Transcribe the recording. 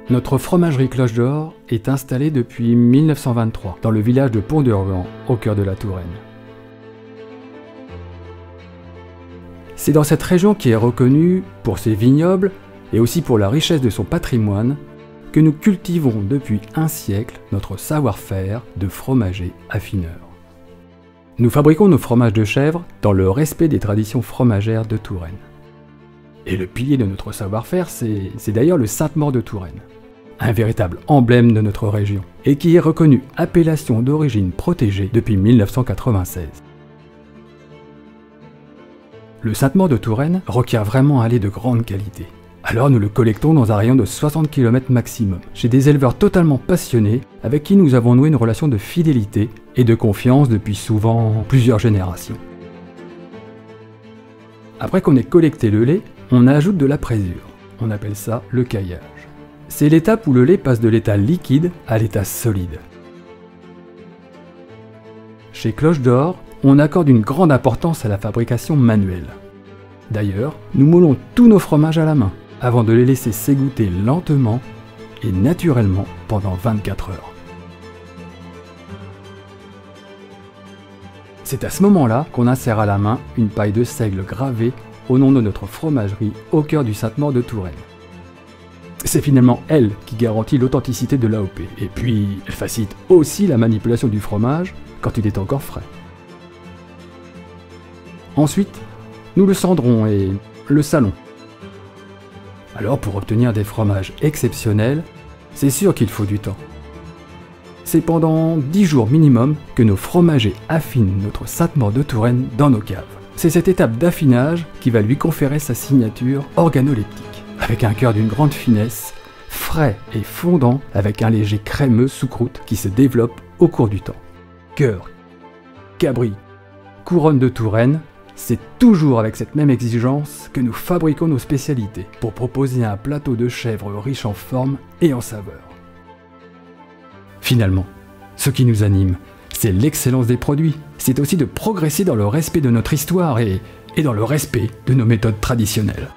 Notre fromagerie Cloche d'Or est installée depuis 1923 dans le village de Pont-de-Ruan, au cœur de la Touraine. C'est dans cette région qui est reconnue pour ses vignobles et aussi pour la richesse de son patrimoine que nous cultivons depuis un siècle notre savoir-faire de fromager affineur. Nous fabriquons nos fromages de chèvre dans le respect des traditions fromagères de Touraine. Et le pilier de notre savoir-faire, c'est d'ailleurs le Sainte-Maure de Touraine, un véritable emblème de notre région, et qui est reconnu appellation d'origine protégée depuis 1996. Le Sainte-Maure de Touraine requiert vraiment un lait de grande qualité. Alors nous le collectons dans un rayon de 60 km maximum, chez des éleveurs totalement passionnés, avec qui nous avons noué une relation de fidélité et de confiance depuis souvent plusieurs générations. Après qu'on ait collecté le lait, on ajoute de la présure. On appelle ça le caillage. C'est l'étape où le lait passe de l'état liquide à l'état solide. Chez Cloche d'Or, on accorde une grande importance à la fabrication manuelle. D'ailleurs, nous moulons tous nos fromages à la main, avant de les laisser s'égoutter lentement et naturellement pendant 24 heures. C'est à ce moment-là qu'on insère à la main une paille de seigle gravée au nom de notre fromagerie au cœur du Sainte-Maure de Touraine. C'est finalement elle qui garantit l'authenticité de l'AOP, et puis elle facilite aussi la manipulation du fromage quand il est encore frais. Ensuite, nous le cendrons et le salons. Alors pour obtenir des fromages exceptionnels, c'est sûr qu'il faut du temps. C'est pendant 10 jours minimum que nos fromagers affinent notre Sainte-Maure de Touraine dans nos caves. C'est cette étape d'affinage qui va lui conférer sa signature organoleptique, avec un cœur d'une grande finesse, frais et fondant, avec un léger crémeux sous-croûte qui se développe au cours du temps. Cœur, cabri, couronne de Touraine, c'est toujours avec cette même exigence que nous fabriquons nos spécialités pour proposer un plateau de chèvre riche en forme et en saveur. Finalement, ce qui nous anime, c'est l'excellence des produits. C'est aussi de progresser dans le respect de notre histoire et dans le respect de nos méthodes traditionnelles.